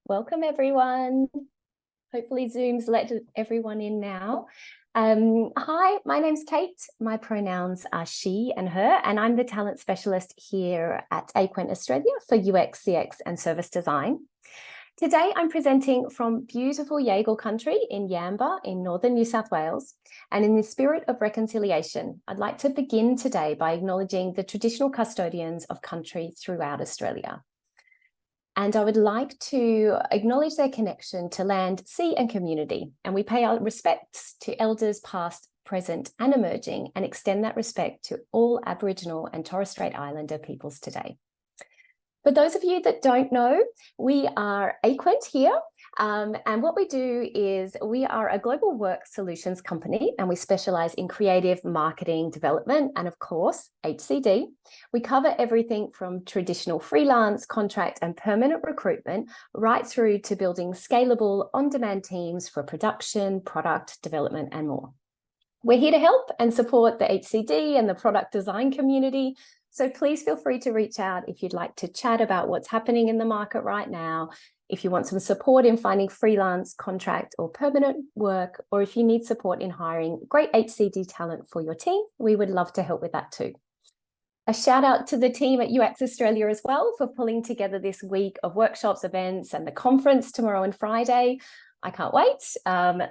Welcome, everyone. Hopefully Zoom's let everyone in now. Hi, my name's Kate. My pronouns are she and her, and I'm the talent specialist here at Aquent Australia for UX, CX and service design. Today, I'm presenting from beautiful Yagle country in Yamba in northern New South Wales. And in the spirit of reconciliation, I'd like to begin today by acknowledging the traditional custodians of country throughout Australia. And I would like to acknowledge their connection to land, sea and community. And we pay our respects to elders past, present and emerging, and extend that respect to all Aboriginal and Torres Strait Islander peoples today. For those of you that don't know, we are Aquent here. And what we do is we are a global work solutions company, and we specialize in creative marketing development and, of course, HCD. We cover everything from traditional freelance, contract and permanent recruitment right through to building scalable on-demand teams for production, product development and more. We're here to help and support the HCD and the product design community. So please feel free to reach out if you'd like to chat about what's happening in the market right now, if you want some support in finding freelance, contract or permanent work, or if you need support in hiring great HCD talent for your team, we would love to help with that too. A shout out to the team at UX Australia as well for pulling together this week of workshops, events and the conference tomorrow and Friday. I can't wait.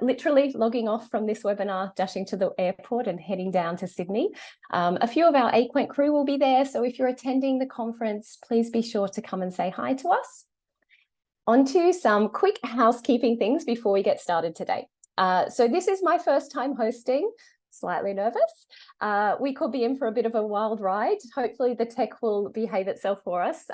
Literally logging off from this webinar, dashing to the airport and heading down to Sydney. A few of our Aquent crew will be there. So if you're attending the conference, please be sure to come and say hi to us. On to some quick housekeeping things before we get started today. So this is my first time hosting. Slightly nervous. We could be in for a bit of a wild ride. Hopefully the tech will behave itself for us.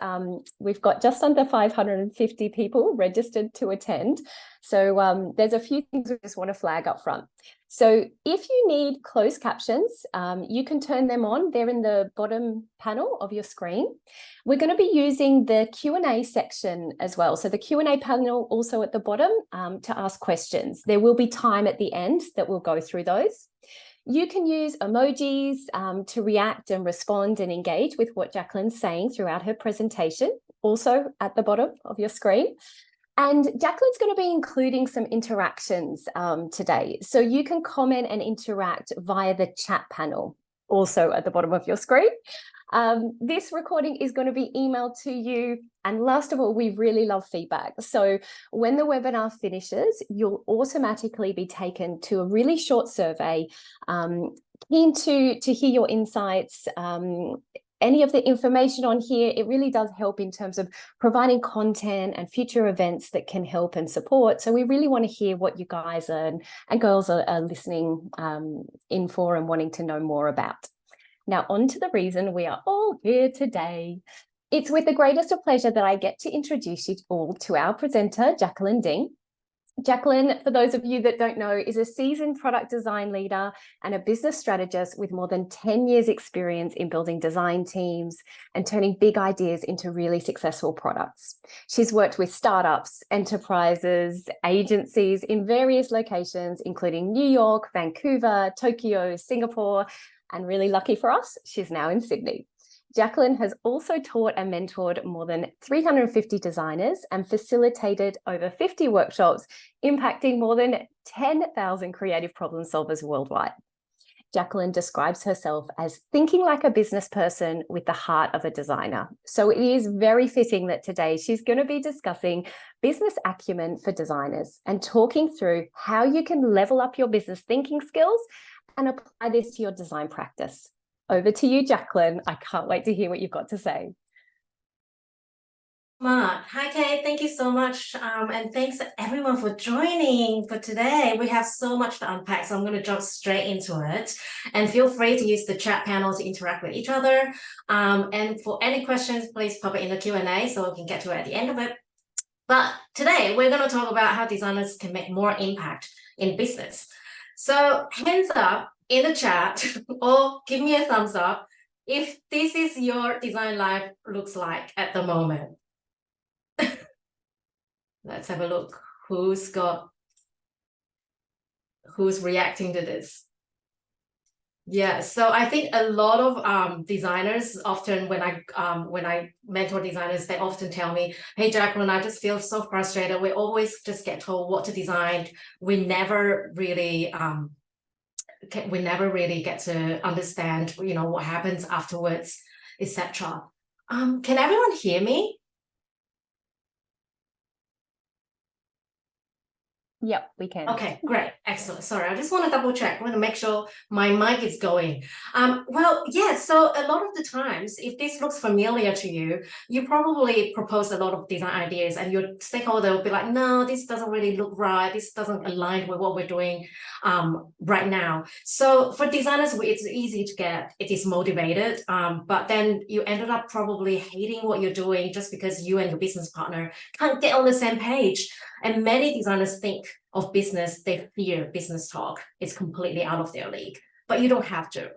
We've got just under 550 people registered to attend. So there's a few things we just want to flag up front. So if you need closed captions, you can turn them on. They're in the bottom panel of your screen. We're going to be using the Q&A section as well. So the Q&A panel also at the bottom to ask questions. There will be time at the end that we'll go through those. You can use emojis to react and respond and engage with what Jacqueline's saying throughout her presentation, also at the bottom of your screen. And Jacqueline's going to be including some interactions today. So you can comment and interact via the chat panel, also at the bottom of your screen. This recording is going to be emailed to you. And last of all, we really love feedback. So when the webinar finishes, you'll automatically be taken to a really short survey. Keen to hear your insights. Any of the information on here, it really does help in terms of providing content and future events that can help and support. So we really want to hear what you guys and girls are listening in for and wanting to know more about. Now, on to the reason we are all here today. It's with the greatest of pleasure that I get to introduce you all to our presenter, Jacqueline Ding. Jacqueline, for those of you that don't know, is a seasoned product design leader and a business strategist with more than 10 years experience in building design teams and turning big ideas into really successful products. She's worked with startups, enterprises, agencies in various locations, including New York, Vancouver, Tokyo, Singapore, and really lucky for us, she's now in Sydney. Jacqueline has also taught and mentored more than 350 designers and facilitated over 50 workshops, impacting more than 10,000 creative problem solvers worldwide. Jacqueline describes herself as thinking like a business person with the heart of a designer. So it is very fitting that today she's going to be discussing business acumen for designers and talking through how you can level up your business thinking skills and apply this to your design practice. Over to you, Jacqueline. I can't wait to hear what you've got to say. Hi, Kate. Thank you so much. And thanks everyone for joining for today. We have so much to unpack, so I'm going to jump straight into it. And feel free to use the chat panel to interact with each other. And for any questions, please pop it in the Q&A so we can get to it at the end of it. But today, we're going to talk about how designers can make more impact in business. So hands up in the chat or give me a thumbs up if this is your design life looks like at the moment. Let's have a look. Who's reacting to this? Yeah, so I think a lot of designers often when I mentor designers, they often tell me, "Hey, Jacqueline, I just feel so frustrated. We always just get told what to design. We never really we never really get to understand, what happens afterwards, etc." Can everyone hear me? Yep, we can. Okay, great. Excellent. Sorry, I just want to double check. I want to make sure my mic is going. Well, yeah, so a lot of the times, if this looks familiar to you, you probably propose a lot of design ideas and your stakeholder will be like, no, this doesn't really look right. This doesn't align with what we're doing right now. So for designers, it's easy to get dismotivated, but then you ended up probably hating what you're doing just because you and your business partner can't get on the same page. And many designers think of business, they fear business talk. It's completely out of their league, but you don't have to,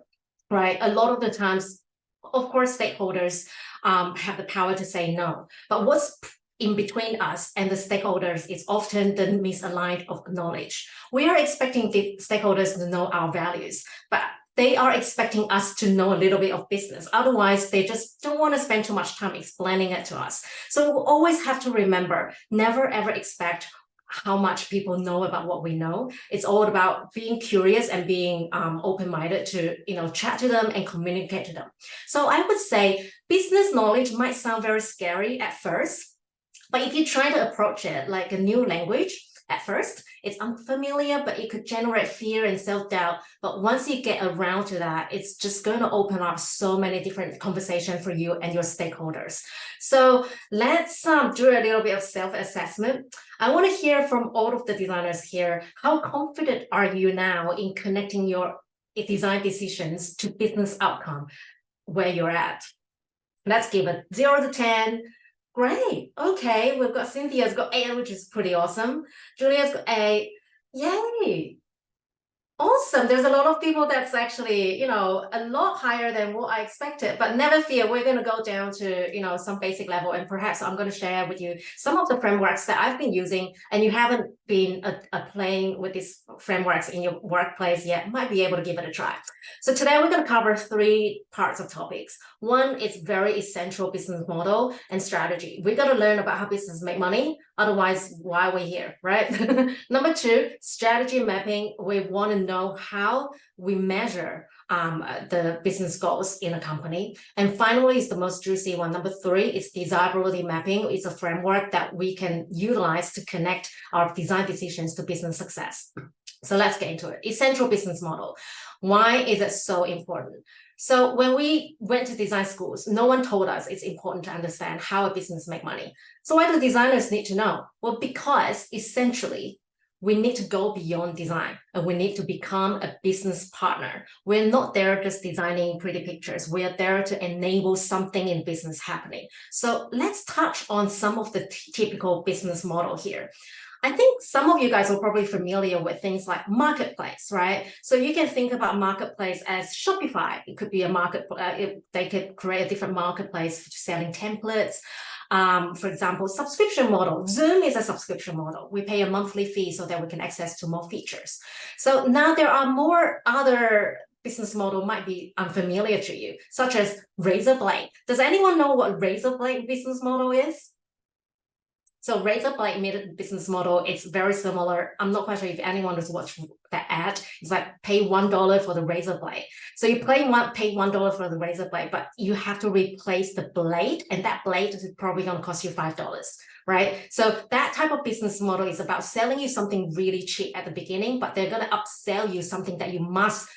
right? A lot of the times, of course, stakeholders have the power to say no, but what's in between us and the stakeholders is often the misaligned of knowledge. We are expecting the stakeholders to know our values, but they are expecting us to know a little bit of business. Otherwise, they just don't want to spend too much time explaining it to us. So we always have to remember, never ever expect how much people know about what we know. It's all about being curious and being open-minded to chat to them and communicate to them. So I would say business knowledge might sound very scary at first, but if you try to approach it like a new language, at first, it's unfamiliar, but it could generate fear and self-doubt. But once you get around to that, it's just going to open up so many different conversations for you and your stakeholders. So let's do a little bit of self-assessment. I want to hear from all of the designers here. How confident are you now in connecting your design decisions to business outcome where you're at? Let's give it 0 to 10. Great. Okay, we've got Cynthia's got 8, which is pretty awesome. Julia's got 8. Yay. Awesome. There's a lot of people that's actually, a lot higher than what I expected. But never fear, we're going to go down to, some basic level. And perhaps I'm going to share with you some of the frameworks that I've been using, and you haven't been playing with these frameworks in your workplace yet, might be able to give it a try. So today we're going to cover 3 parts of topics. One is very essential business model and strategy. We're going to learn about how businesses make money. Otherwise, why are we here, right? Number 2, strategy mapping. We want to know how we measure the business goals in a company. And finally, is the most juicy one. Number 3 is desirability mapping. It's a framework that we can utilize to connect our design decisions to business success. So let's get into it. Essential business model. Why is it so important? So when we went to design schools, no one told us it's important to understand how a business make money. So why do designers need to know? Well, because essentially we need to go beyond design and we need to become a business partner. We're not there just designing pretty pictures. We are there to enable something in business happening. So let's touch on some of the typical business model here. I think some of you guys are probably familiar with things like marketplace, right? So you can think about marketplace as Shopify. It could be a they could create a different marketplace for selling templates. For example, subscription model. Zoom is a subscription model. We pay a monthly fee so that we can access to more features. So now there are more other business model might be unfamiliar to you, such as razor blade. Does anyone know what razor blade business model is? So razor blade business model, it's very similar. I'm not quite sure if anyone has watched that ad. It's like pay $1 for the razor blade. So you pay $1 for the razor blade, but you have to replace the blade, and that blade is probably going to cost you $5, right? So that type of business model is about selling you something really cheap at the beginning, but they're going to upsell you something that you must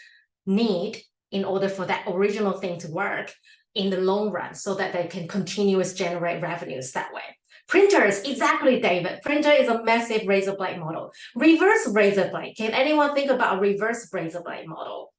need in order for that original thing to work in the long run, so that they can continuously generate revenues that way. Printers, exactly, David. Printer is a massive razor blade model. Reverse razor blade. Can anyone think about a reverse razor blade model?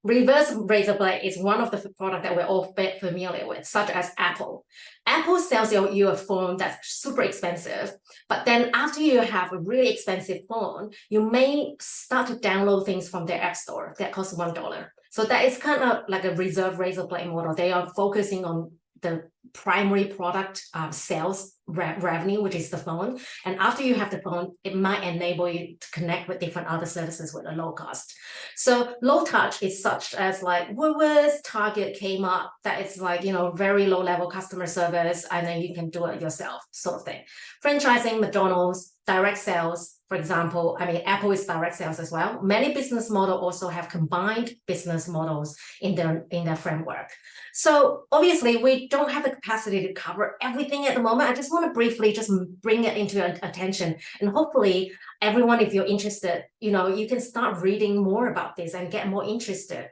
Reverse razor blade is one of the products that we're all familiar with, such as Apple. Apple sells you a phone that's super expensive, but then after you have a really expensive phone, you may start to download things from their app store that costs $1. So that is kind of like a reserve razor blade model. They are focusing on the primary product sales revenue, which is the phone. And after you have the phone, it might enable you to connect with different other services with a low cost. So low touch is such as like Woolworths, Target, Kmart, that it's like, very low level customer service, and then you can do it yourself sort of thing. Franchising, McDonald's, direct sales, for example, Apple is direct sales as well. Many business models also have combined business models in their framework. So obviously we don't have the capacity to cover everything at the moment. I just want to briefly just bring it into your attention, and hopefully everyone, if you're interested, you can start reading more about this and get more interested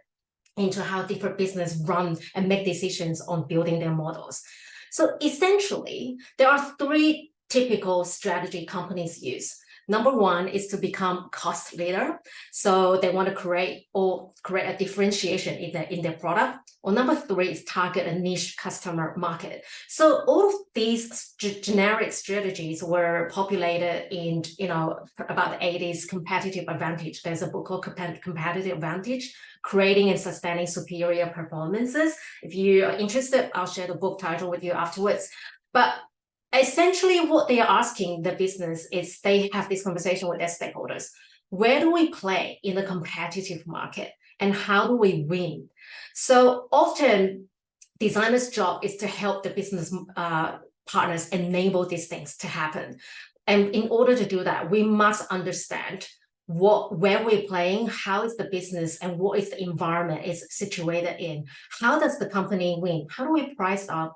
into how different business run and make decisions on building their models. So essentially, there are 3 typical strategy companies use. Number 1 is to become cost leader. So they want to create a differentiation in their product. Or number 3 is target a niche customer market. So all of these generic strategies were populated in, about the 80s competitive advantage. There's a book called Competitive Advantage, Creating and Sustaining Superior Performances. If you are interested, I'll share the book title with you afterwards. But essentially what they are asking the business is, they have this conversation with their stakeholders. Where do we play in the competitive market, and how do we win? So often designers' job is to help the business partners enable these things to happen. And in order to do that, we must understand where we're playing, how is the business, and what is the environment is situated in. How does the company win? How do we price our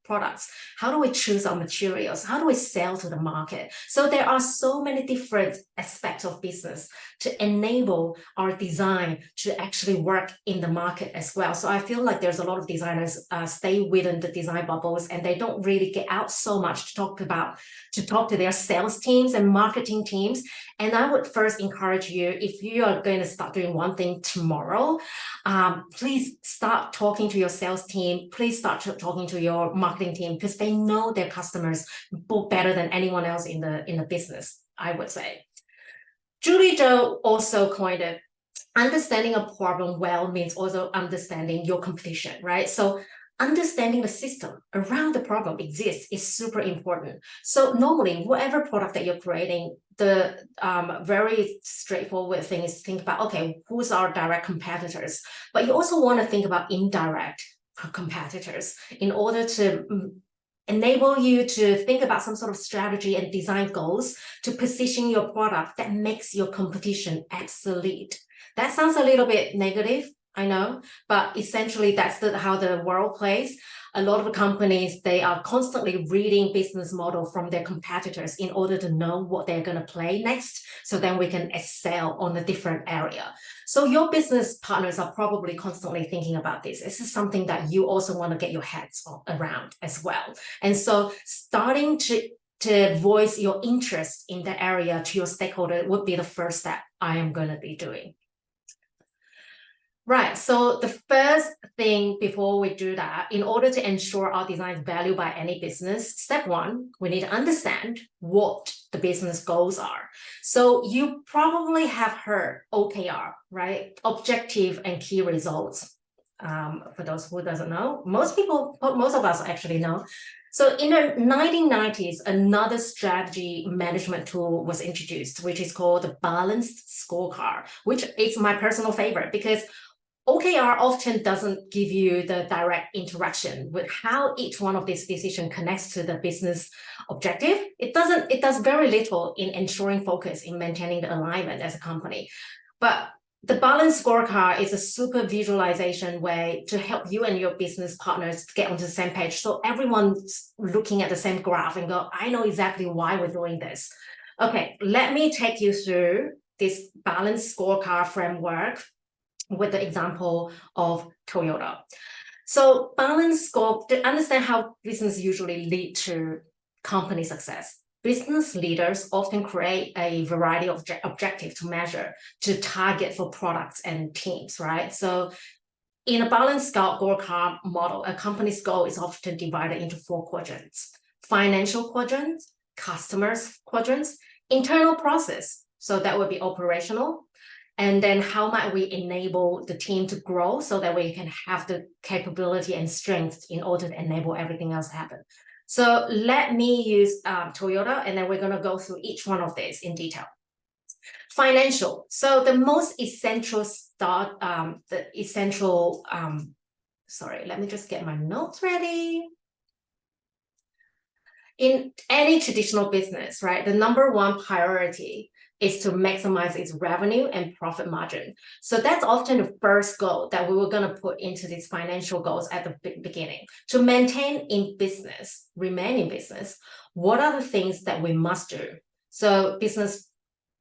products? How do we choose our materials? How do we sell to the market? So there are so many different aspects of business to enable our design to actually work in the market as well. So I feel like there's a lot of designers stay within the design bubbles, and they don't really get out so much to talk to their sales teams and marketing teams. And I would first encourage you, if you are going to start doing one thing tomorrow, please start talking to your sales team. Please start talking to your marketing team, because they know their customers better than anyone else in the business, I would say. Julie Zhou also coined it, understanding a problem well means also understanding your competition, right? So understanding the system around the problem exists is super important. So normally, whatever product that you're creating, the very straightforward thing is to think about, okay, who's our direct competitors? But you also want to think about indirect competitors in order to enable you to think about some sort of strategy and design goals to position your product that makes your competition obsolete. That sounds a little bit negative, I know, but essentially that's how the world plays. A lot of the companies, they are constantly reading business model from their competitors in order to know what they're going to play next, so then we can excel on a different area. So your business partners are probably constantly thinking about this. This is something that you also want to get your heads around as well. And so starting to voice your interest in the area to your stakeholder would be the first step I am going to be doing. Right, so the first thing before we do that, in order to ensure our design is valued by any business, step 1, we need to understand what the business goals are. So you probably have heard OKR, right? Objective and key results. For those who doesn't know, most of us actually know. So in the 1990s, another strategy management tool was introduced, which is called the Balanced Scorecard, which is my personal favorite, because OKR often doesn't give you the direct interaction with how each one of these decisions connects to the business objective. It does very little in ensuring focus in maintaining the alignment as a company. But the Balanced Scorecard is a super visualization way to help you and your business partners get onto the same page. So everyone's looking at the same graph and go, I know exactly why we're doing this. Okay, let me take you through this Balanced Scorecard framework with the example of Toyota. So balanced score, to understand how business usually lead to company success. Business leaders often create a variety of objectives to measure, to target for products and teams, right? So in a balanced scorecard model, a company's goal is often divided into 4 quadrants: financial quadrants, customers quadrants, internal process. So that would be operational. And then how might we enable the team to grow so that we can have the capability and strength in order to enable everything else to happen. So let me use Toyota, and then we're going to go through each one of these in detail. Financial. So the most essential sorry, let me just get my notes ready. In any traditional business, right, the number one priority is to maximize its revenue and profit margin. So that's often the first goal that we were going to put into these financial goals at the beginning. To maintain in business, remain in business, what are the things that we must do? So business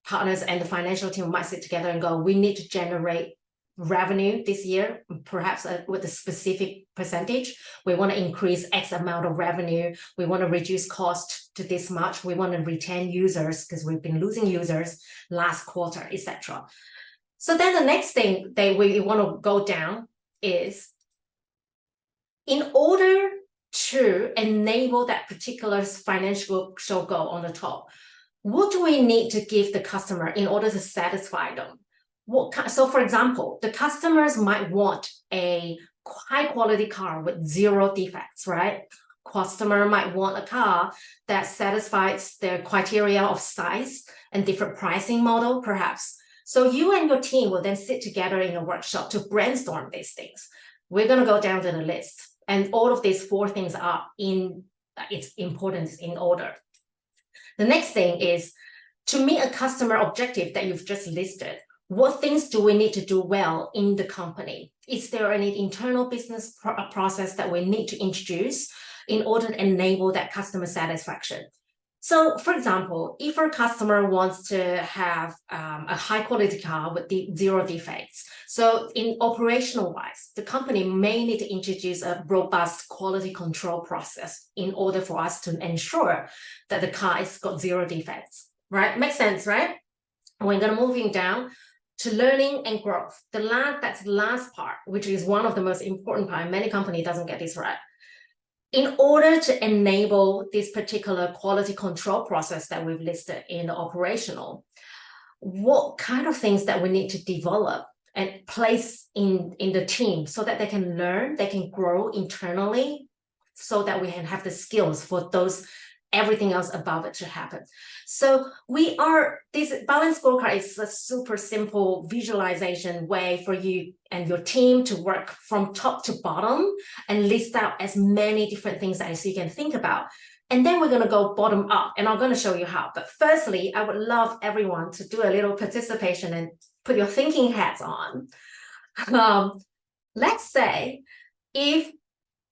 partners and the financial team might sit together and go, we need to generate revenue this year, perhaps with a specific percentage. We want to increase X amount of revenue. We want to reduce cost to this much. We want to retain users because we've been losing users last quarter, etc. So then the next thing that we want to go down is, in order to enable that particular financial goal on the top, what do we need to give the customer in order to satisfy them? So for example, the customers might want a high quality car with 0 defects, right? Customer might want a car that satisfies their criteria of size and different pricing model, perhaps. So you and your team will then sit together in a workshop to brainstorm these things. We're going to go down to the list, and all of these 4 things are in its importance in order. The next thing is to meet a customer objective that you've just listed. What things do we need to do well in the company? Is there any internal business process that we need to introduce in order to enable that customer satisfaction? So, for example, if our customer wants to have a high quality car with 0 defects, so in operational wise, the company may need to introduce a robust quality control process in order for us to ensure that the car has got 0 defects, right? Makes sense, right? We're going to moving down to learning and growth. That's the last part, which is one of the most important part. Many companies doesn't get this right. In order to enable this particular quality control process that we've listed in the operational, what kind of things that we need to develop and place in the team so that they can learn, they can grow internally, so that we can have the skills for everything else above it to happen. So this balanced scorecard is a super simple visualization way for you and your team to work from top to bottom and list out as many different things as you can think about. And then we're going to go bottom up, and I'm going to show you how. But firstly, I would love everyone to do a little participation and put your thinking hats on. Let's say if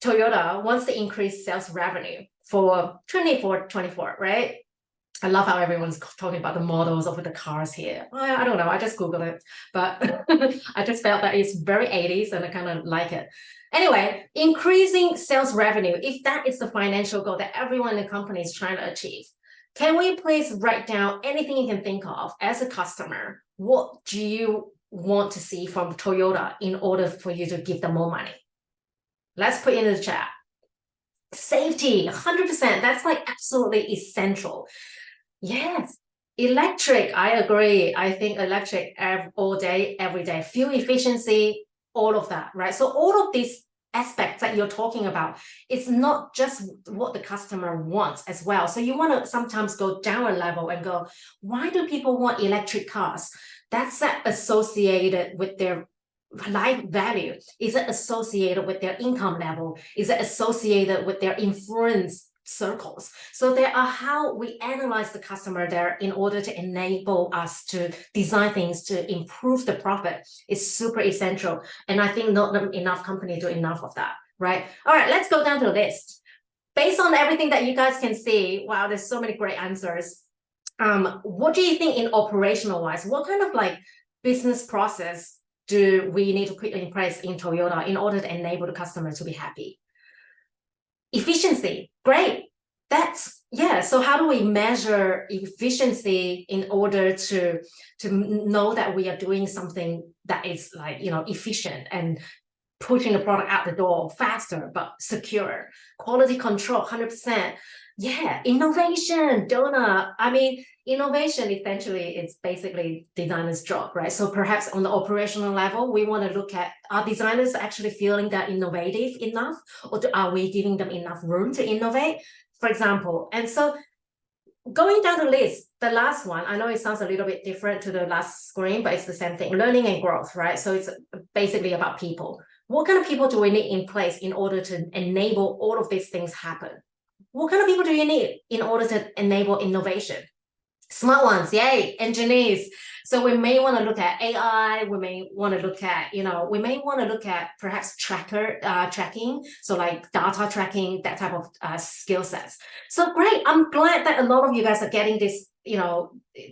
Toyota wants to increase sales revenue for 24, right? I love how everyone's talking about the models of the cars here. I don't know, I just Googled it, but I just felt that it's very 80s and I kind of like it. Anyway, increasing sales revenue, if that is the financial goal that everyone in the company is trying to achieve, can we please write down anything you can think of as a customer? What do you want to see from Toyota in order for you to give them more money? Let's put in the chat. Safety, 100%. That's like absolutely essential. Yes, electric, I agree. I think electric all day, every day. Fuel efficiency, all of that, right? So all of these aspects that you're talking about, it's not just what the customer wants as well. So you want to sometimes go down a level and go, why do people want electric cars? That's associated with their life value. Is it associated with their income level? Is it associated with their influence circles? So there are how we analyze the customer there in order to enable us to design things to improve the profit is super essential. And I think not enough companies do enough of that, right? All right, let's go down to the list. Based on everything that you guys can see, wow, there's so many great answers. What do you think in operational wise? What kind of like business process do we need to put in place in Toyota in order to enable the customer to be happy? Efficiency, great. So how do we measure efficiency in order to know that we are doing something that is like, efficient and pushing the product out the door faster but secure? Quality control, 100%. Yeah, innovation, Donna. I mean, innovation essentially is basically designer's job, right? So perhaps on the operational level, we want to look at, are designers actually feeling that innovative enough, or are we giving them enough room to innovate? for example. And so going down the list, the last one, I know it sounds a little bit different to the last screen, but it's the same thing, learning and growth, right? So it's basically about people. What kind of people do we need in place in order to enable all of these things happen? What kind of people do you need in order to enable innovation? Smart ones, yay, engineers. So we may want to look at AI, we may want to look at, we may want to look at perhaps tracking, so like data tracking, that type of skill sets. So great, I'm glad that a lot of you guys are getting this,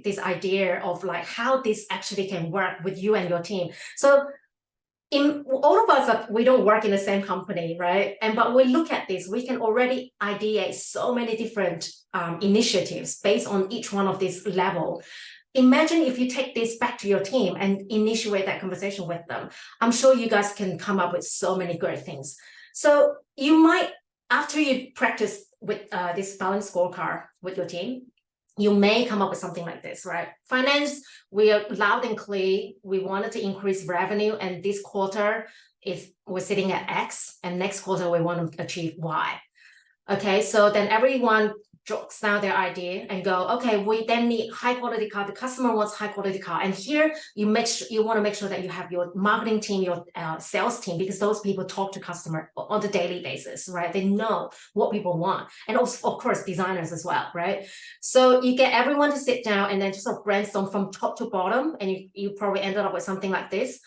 this idea of like how this actually can work with you and your team. So in all of us, we don't work in the same company, right? But we look at this, we can already ideate so many different initiatives based on each one of this level. Imagine if you take this back to your team and initiate that conversation with them. I'm sure you guys can come up with so many great things. So you might, after you practice with this balanced scorecard with your team, you may come up with something like this, right? Finance, we are loud and clear. We wanted to increase revenue, and this quarter we're sitting at X, and next quarter we want to achieve Y. Okay, so then everyone jots down their idea and go, okay, we then need high quality car. The customer wants high quality car, and here you want to make sure that you have your marketing team, your sales team, because those people talk to customer on the daily basis, right? They know what people want, and also of course designers as well, right? So you get everyone to sit down and then just sort of brainstorm from top to bottom, and you probably ended up with something like this.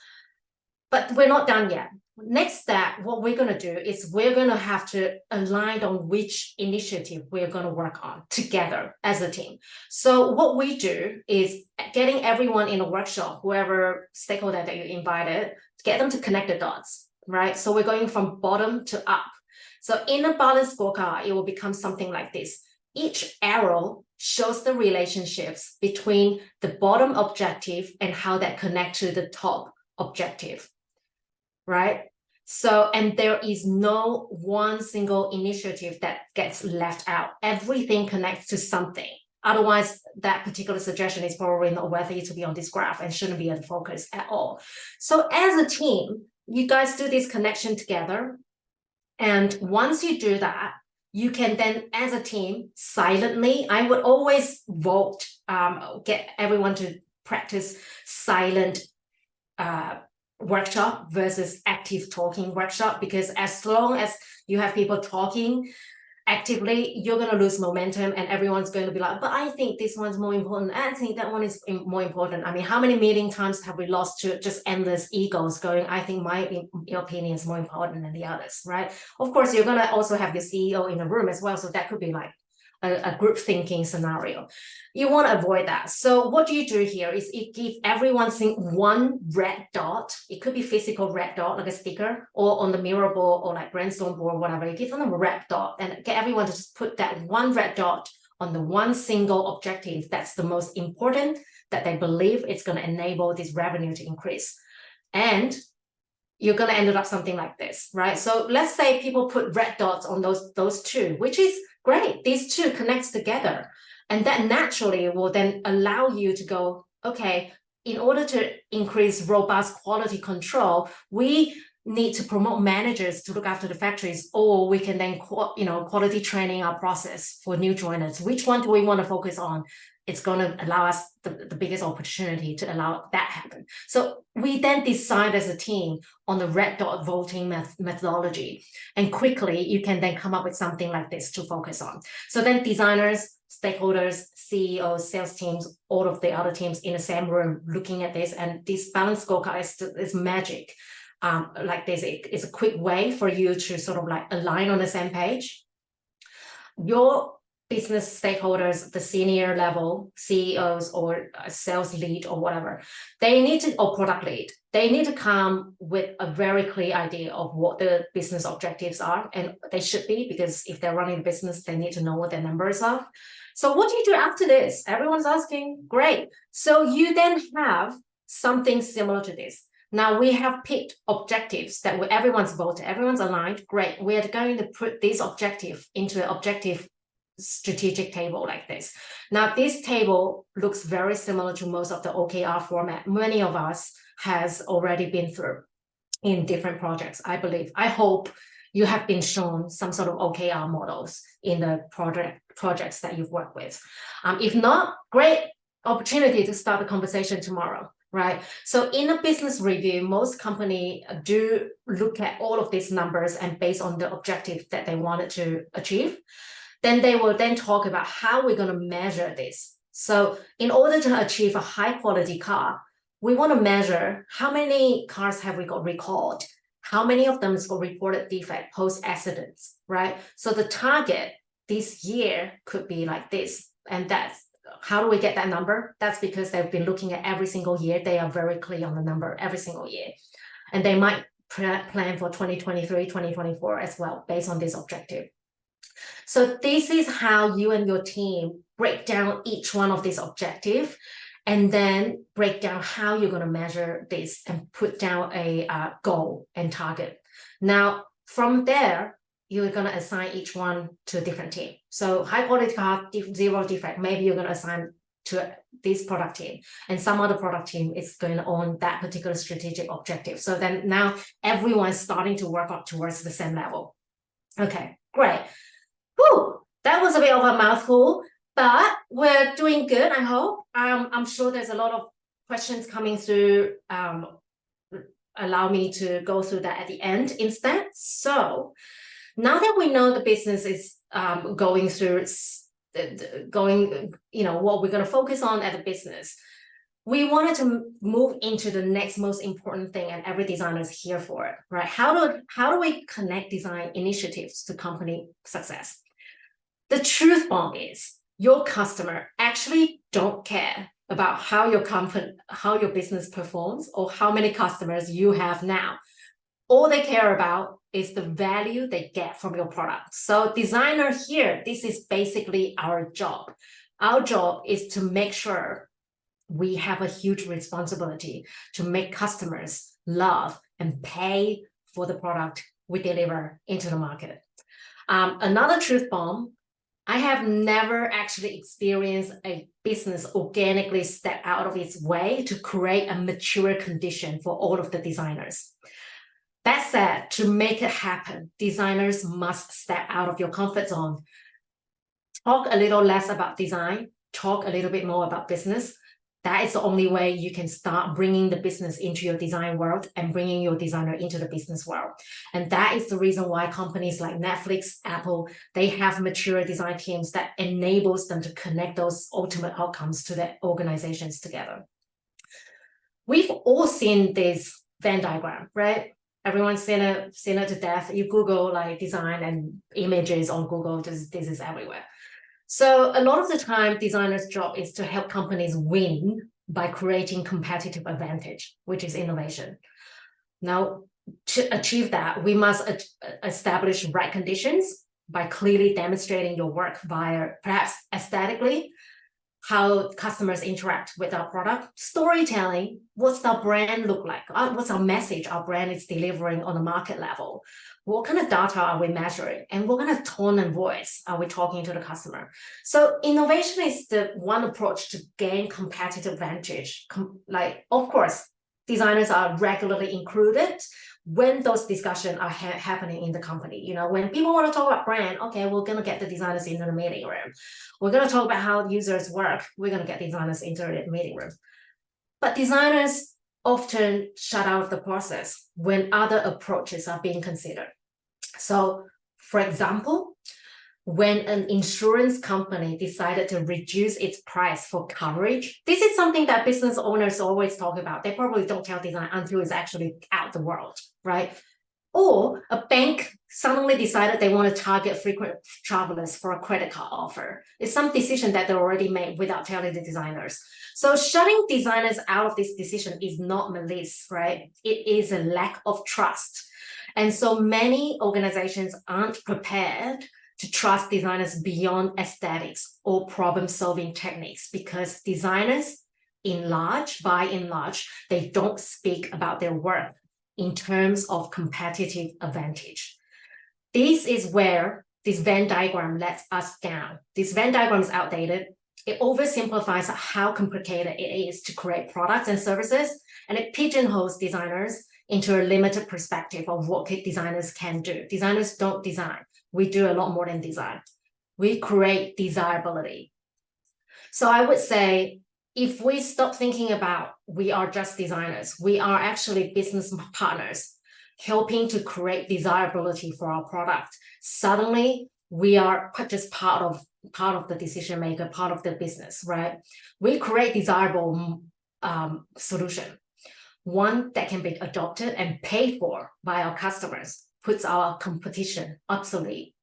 But we're not done yet. Next step, what we're going to do is we're going to have to align on which initiative we're going to work on together as a team. So what we do is getting everyone in a workshop, whoever stakeholder that you invited, to get them to connect the dots, right? So we're going from bottom to up. So in a balanced scorecard, it will become something like this. Each arrow shows the relationships between the bottom objective and how that connect to the top objective. Right? So, and there is no one single initiative that gets left out. Everything connects to something. Otherwise, that particular suggestion is probably not worthy to be on this graph and shouldn't be a focus at all. So as a team, you guys do this connection together. And once you do that, you can then, as a team, silently, I would always vote, get everyone to practice silent workshop versus active talking workshop, because as long as you have people talking actively, you're going to lose momentum and everyone's going to be like, but I think this one's more important. I think that one is more important. I mean, how many meeting times have we lost to just endless egos going, I think my opinion is more important than the others, right? Of course, you're going to also have your CEO in the room as well. So that could be like a group thinking scenario. You want to avoid that. So what you do here is you give everyone one red dot. It could be physical red dot, like a sticker, or on the Miro board or like brainstorm board, whatever. You give them a red dot and get everyone to just put that one red dot on the one single objective that's the most important, that they believe it's going to enable this revenue to increase. And you're going to end up something like this, right? So let's say people put red dots on those two, which is great. These two connects together. And that naturally will then allow you to go, okay, in order to increase robust quality control, we need to promote managers to look after the factories, or we can then, quality training our process for new joiners. Which one do we want to focus on? It's going to allow us the biggest opportunity to allow that happen. So we then decide as a team on the red dot voting methodology. And quickly, you can then come up with something like this to focus on. So then designers, stakeholders, CEOs, sales teams, all of the other teams in the same room looking at this. And this balanced scorecard is magic. Like this, it's a quick way for you to sort of like align on the same page. Your business stakeholders, the senior level CEOs or sales lead or whatever, or product lead, they need to come with a very clear idea of what the business objectives are. And they should be, because if they're running a business, they need to know what their numbers are. So what do you do after this? Everyone's asking, great. So you then have something similar to this. Now we have picked objectives that everyone's voted, everyone's aligned, great. We're going to put this objective into an objective strategic table like this. Now this table looks very similar to most of the OKR format many of us has already been through in different projects. I believe, I hope you have been shown some sort of OKR models in the projects that you've worked with. If not, great opportunity to start the conversation tomorrow, right? So in a business review, most companies do look at all of these numbers and based on the objective that they wanted to achieve, then they will then talk about how we're going to measure this. So in order to achieve a high quality car, we want to measure how many cars have we got recalled, how many of them is got reported defect post-accidents, right? So the target this year could be like this. And that's how do we get that number? That's because they've been looking at every single year. They are very clear on the number every single year. And they might plan for 2023, 2024 as well, based on this objective. So this is how you and your team break down each one of these objectives and then break down how you're going to measure this and put down a goal and target. Now, from there, you're going to assign each one to a different team. So high quality car, zero defect, maybe you're going to assign to this product team, and some other product team is going to own that particular strategic objective. So then now everyone's starting to work up towards the same level. Okay, great. Whew, that was a bit of a mouthful, but we're doing good, I hope. I'm sure there's a lot of questions coming through. Allow me to go through that at the end instead. So now that we know the business is going through what we're going to focus on as a business, we wanted to move into the next most important thing, and every designer is here for it, right? How do we connect design initiatives to company success? The truth bomb is your customer actually don't care about how your business performs or how many customers you have now. All they care about is the value they get from your product. So designer here, this is basically our job. Our job is to make sure we have a huge responsibility to make customers love and pay for the product we deliver into the market. Another truth bomb, I have never actually experienced a business organically step out of its way to create a mature condition for all of the designers. That said, to make it happen, designers must step out of your comfort zone. Talk a little less about design, talk a little bit more about business. That is the only way you can start bringing the business into your design world and bringing your designer into the business world. And that is the reason why companies like Netflix, Apple, they have mature design teams that enables them to connect those ultimate outcomes to their organizations together. We've all seen this Venn diagram, right? Everyone's seen it to death. You Google like design and images on Google, this is everywhere. So a lot of the time, designers' job is to help companies win by creating competitive advantage, which is innovation. Now, to achieve that, we must establish right conditions by clearly demonstrating your work via perhaps aesthetically, how customers interact with our product, storytelling, what's our brand look like, what's our message our brand is delivering on a market level, what kind of data are we measuring, and what kind of tone and voice are we talking to the customer. So innovation is the one approach to gain competitive advantage. Of course, designers are regularly included when those discussions are happening in the company. You know, when people want to talk about brand, okay, we're going to get the designers into the meeting room. We're going to talk about how users work. We're going to get designers into the meeting room. But designers often shut out of the process when other approaches are being considered. So, for example, when an insurance company decided to reduce its price for coverage, this is something that business owners always talk about. They probably don't tell design until it's actually out the world, right? Or a bank suddenly decided they want to target frequent travelers for a credit card offer. It's some decision that they already made without telling the designers. So shutting designers out of this decision is not malice, right? It is a lack of trust. And so many organizations aren't prepared to trust designers beyond aesthetics or problem-solving techniques because designers, by and large, they don't speak about their work in terms of competitive advantage. This is where this Venn diagram lets us down. This Venn diagram is outdated. It oversimplifies how complicated it is to create products and services, and it pigeonholes designers into a limited perspective of what designers can do. Designers don't design. We do a lot more than design. We create desirability. So I would say, if we stop thinking about we are just designers, we are actually business partners helping to create desirability for our product. Suddenly, we are just part of the decision maker, part of the business, right? We create desirable solution, one that can be adopted and paid for by our customers, puts our competition obsolete.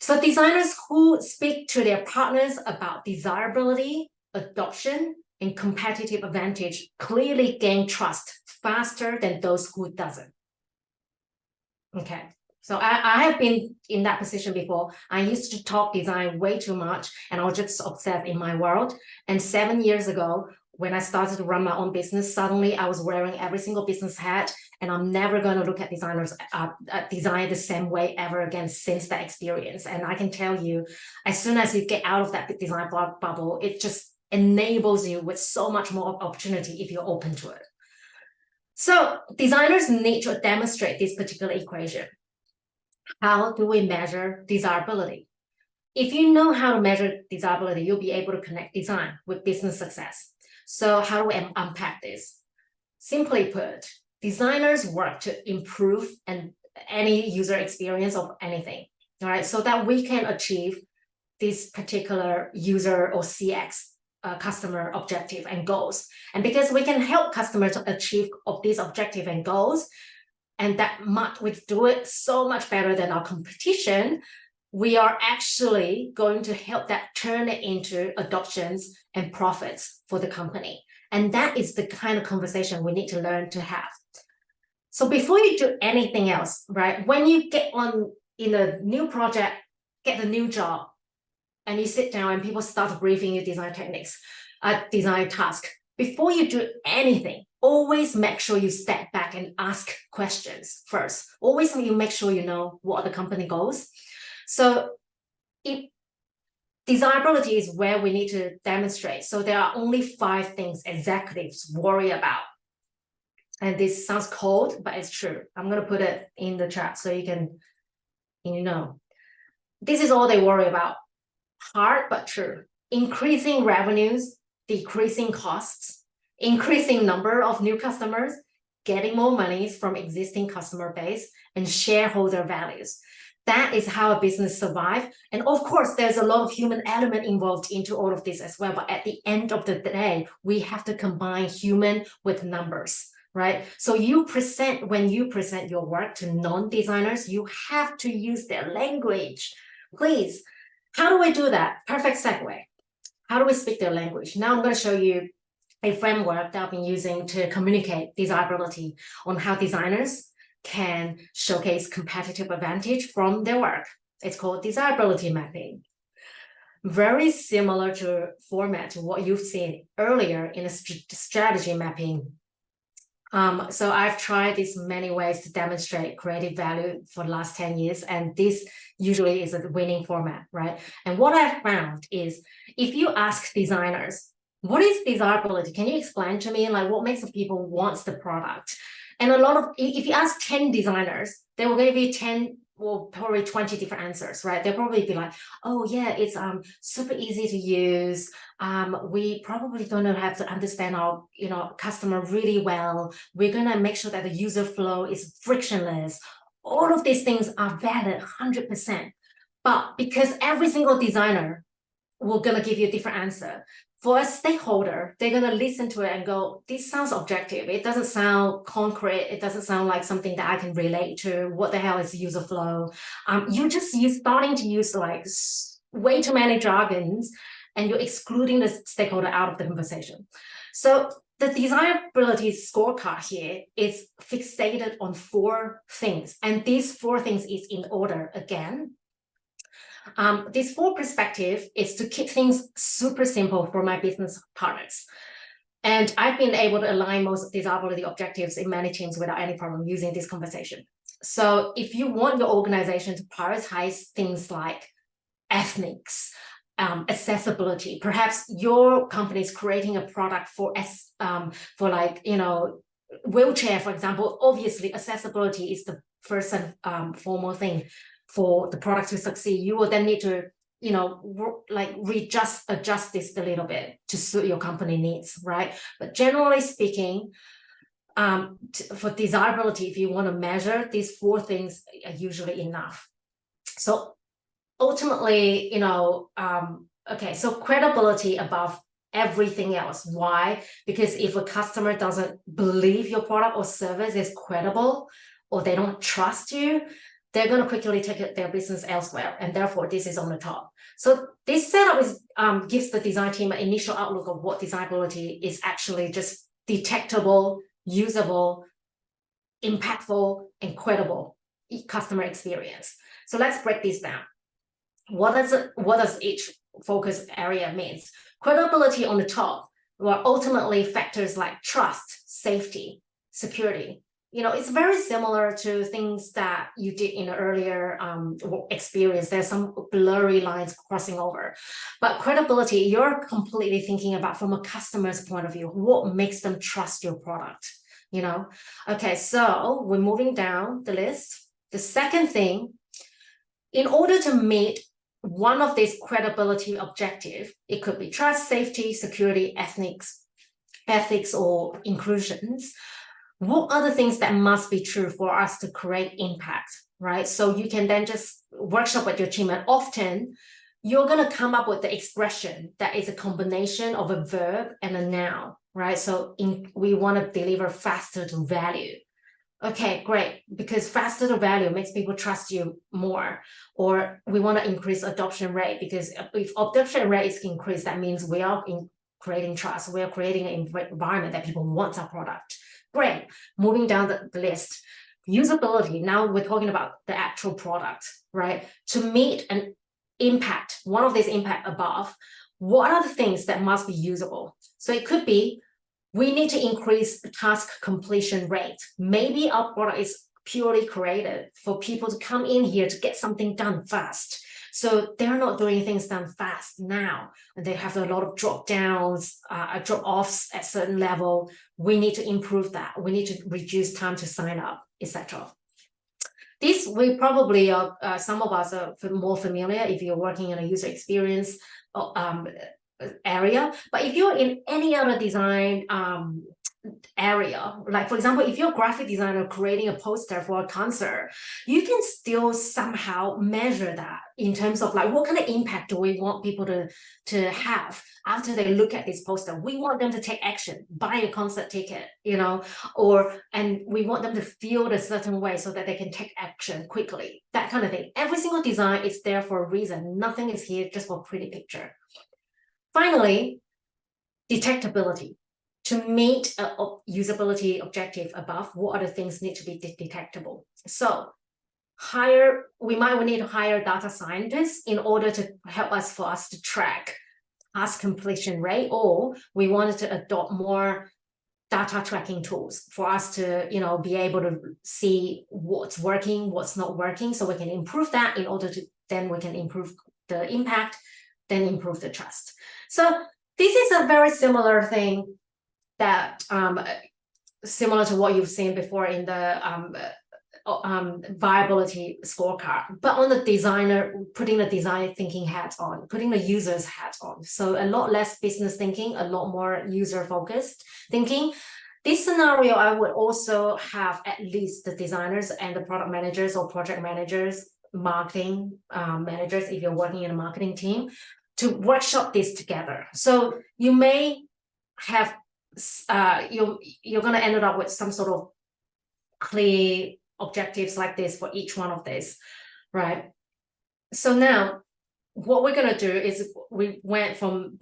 So designers who speak to their partners about desirability, adoption, and competitive advantage clearly gain trust faster than those who doesn't. Okay, so I have been in that position before. I used to talk design way too much, and I was just obsessed in my world. And 7 years ago, when I started to run my own business, suddenly I was wearing every single business hat, and I'm never going to look at designers design the same way ever again since that experience. And I can tell you, as soon as you get out of that design bubble, it just enables you with so much more opportunity if you're open to it. So designers need to demonstrate this particular equation. How do we measure desirability? If you know how to measure desirability, you'll be able to connect design with business success. So how do we unpack this? Simply put, designers work to improve any user experience of anything, all right? So that we can achieve this particular user or CX customer objective and goals. And because we can help customers to achieve of these objective and goals, and we do it so much better than our competition, we are actually going to help that turn it into adoptions and profits for the company. And that is the kind of conversation we need to learn to have. So before you do anything else, right, when you get on in a new project, get a new job, and you sit down and people start briefing you design techniques, design task, before you do anything, always make sure you step back and ask questions first. Always you make sure you know what are the company goals. So desirability is where we need to demonstrate. So there are only 5 things executives worry about. And this sounds cold, but it's true. I'm going to put it in the chat so you can, know. This is all they worry about. Hard, but true. Increasing revenues, decreasing costs, increasing number of new customers, getting more monies from existing customer base, and shareholder values. That is how a business survives. And of course, there's a lot of human element involved into all of this as well. But at the end of the day, we have to combine human with numbers, right? So when you present your work to non-designers, you have to use their language. Please, how do we do that? Perfect segue. How do we speak their language? Now I'm going to show you a framework that I've been using to communicate desirability on how designers can showcase competitive advantage from their work. It's called desirability mapping. Very similar to format to what you've seen earlier in a strategy mapping. So I've tried this many ways to demonstrate creative value for the last 10 years, and this usually is a winning format, right? And what I've found is if you ask designers, what is desirability? Can you explain to me like what makes the people want the product? And if you ask 10 designers, they will give you 10 or probably 20 different answers, right? They'll probably be like, oh yeah, it's super easy to use. We probably don't have to understand our customer really well. We're gonna make sure that the user flow is frictionless. All of these things are valid 100%. But because every single designer will gonna give you a different answer, for a stakeholder, they're going to listen to it and go, this sounds objective. It doesn't sound concrete. It doesn't sound like something that I can relate to. What the hell is user flow? You're starting to use like way too many jargons, and you're excluding the stakeholder out of the conversation. So the desirability scorecard here is fixated on 4 things. And these 4 things is in order again. This 4 perspective is to keep things super simple for my business partners. And I've been able to align most of desirability objectives in many teams without any problem using this conversation. So if you want your organization to prioritize things like ethnics, accessibility, perhaps your company is creating a product for wheelchair, for example, obviously accessibility is the first and foremost thing for the product to succeed. You will then need to, you know, like adjust this a little bit to suit your company needs, right? But generally speaking, for desirability, if you want to measure, these 4 things are usually enough. So ultimately, you know, okay, so credibility above everything else. Why? Because if a customer doesn't believe your product or service is credible, or they don't trust you, they're going to quickly take their business elsewhere, and therefore this is on the top. So this setup is gives the design team an initial outlook of what desirability is actually: just detectable, usable, impactful, and credible customer experience. So let's break this down. What does each focus area means? Credibility on the top, well, ultimately factors like trust, safety, security. You know, it's very similar to things that you did in an earlier experience. There's some blurry lines crossing over. But credibility, you're completely thinking about from a customer's point of view, what makes them trust your product, you know? Okay, so we're moving down the list. The second thing, in order to meet one of these credibility objectives, it could be trust, safety, security, ethics, or inclusions. What are the things that must be true for us to create impact, right? So you can then just workshop with your team, and often you're going to come up with the expression that is a combination of a verb and a noun, right? So we want to deliver faster to value. Okay, great, because faster to value makes people trust you more. Or we want to increase adoption rate, because if adoption rate is increased, that means we are creating trust. We are creating an environment that people want our product. Great. Moving down the list, usability. Now we're talking about the actual product, right? To meet an impact, one of these impact above, what are the things that must be usable? So it could be, we need to increase task completion rate. Maybe our product is purely created for people to come in here to get something done fast. So they're not doing things done fast now, and they have a lot of drop downs, drop offs at certain level. We need to improve that. We need to reduce time to sign up, etc. This we probably some of us are more familiar if you're working in a user experience area. But if you're in any other design area, like for example, if you're a graphic designer creating a poster for a concert, you can still somehow measure that in terms of like, what kind of impact do we want people to have after they look at this poster? We want them to take action, buy a concert ticket, you know, and we want them to feel a certain way so that they can take action quickly, that kind of thing. Every single design is there for a reason. Nothing is here just for a pretty picture. Finally, detectability. To meet a usability objective above, what other things need to be detectable? So we might need to hire data scientists in order to help us to track task completion rate, or we wanted to adopt more data tracking tools for us to, you know, be able to see what's working, what's not working, so we can improve that in order to then we can improve the impact, then improve the trust. So this is a very similar thing that similar to what you've seen before in the viability scorecard, but on the designer, putting the design thinking hat on, putting the user's hat on. So a lot less business thinking, a lot more user focused thinking. This scenario, I would also have at least the designers and the product managers or project managers, marketing managers, if you're working in a marketing team, to workshop this together. So you may have you're going to end up with some sort of clear objectives like this for each one of these, right? So now what we're going to do is we went from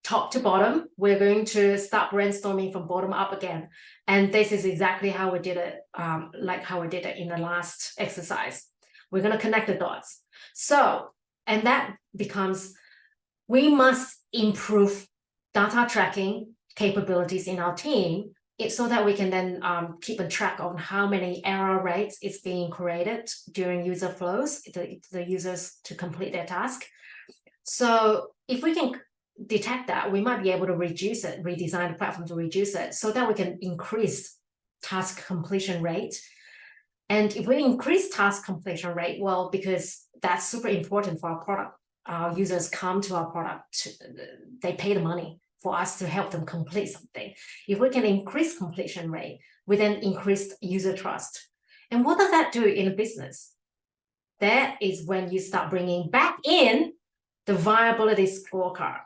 top to bottom. We're going to start brainstorming from bottom up again, and this is exactly how we did it, like how we did it in the last exercise. We're going to connect the dots. So, and that becomes, we must improve data tracking capabilities in our team, so that we can then keep a track on how many error rates is being created during user flows, the users to complete their task. So if we can detect that, we might be able to reduce it, redesign the platform to reduce it, so that we can increase task completion rate. And if we increase task completion rate, well, because that's super important for our product. Our users come to our product, they pay the money for us to help them complete something. If we can increase completion rate, we then increase user trust. And what does that do in a business? That is when you start bringing back in the viability scorecard.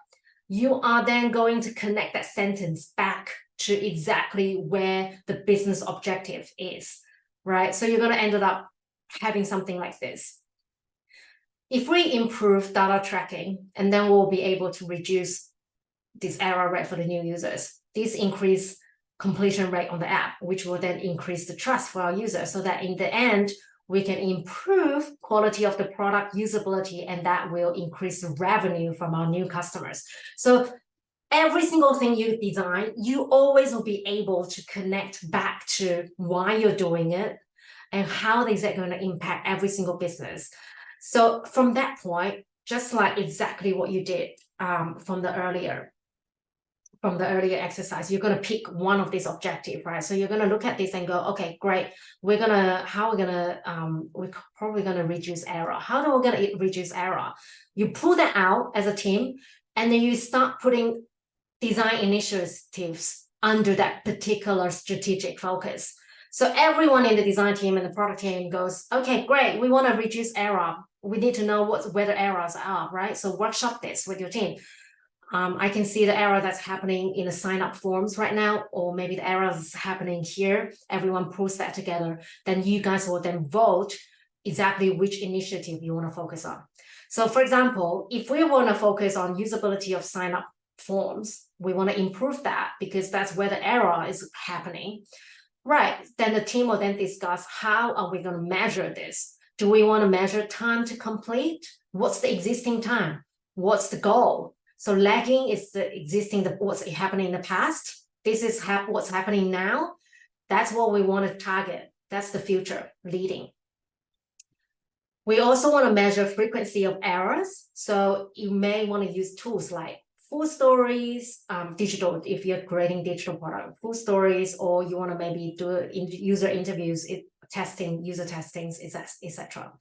You are then going to connect that sentence back to exactly where the business objective is, right? So you're going to end up having something like this. If we improve data tracking, and then we'll be able to reduce this error rate for the new users. This increase completion rate on the app, which will then increase the trust for our users, so that in the end, we can improve quality of the product usability, and that will increase the revenue from our new customers. So every single thing you design, you always will be able to connect back to why you're doing it and how is it going to impact every single business. So from that point, just like exactly what you did from the earlier exercise, you're going to pick one of these objectives, right? So you're going to look at this and go, okay, great. We're probably going to reduce error. How do we going to reduce error? You pull that out as a team, and then you start putting design initiatives under that particular strategic focus. So everyone in the design team and the product team goes, okay, great. We want to reduce error. We need to know where the errors are, right? So workshop this with your team. I can see the error that's happening in the sign-up forms right now, or maybe the error is happening here. Everyone pulls that together. Then you guys will then vote exactly which initiative you want to focus on. So for example, if we want to focus on usability of sign-up forms, we want to improve that because that's where the error is happening. Right, then the team will then discuss how are we going to measure this? Do we want to measure time to complete? What's the existing time? What's the goal? So lagging is what's happening in the past. This is what's happening now. That's what we want to target. That's the future leading. We also want to measure frequency of errors. So you may want to use tools like FullStories, digital, if you're creating digital product, FullStories, or you want to maybe do user interviews, user testings, etc.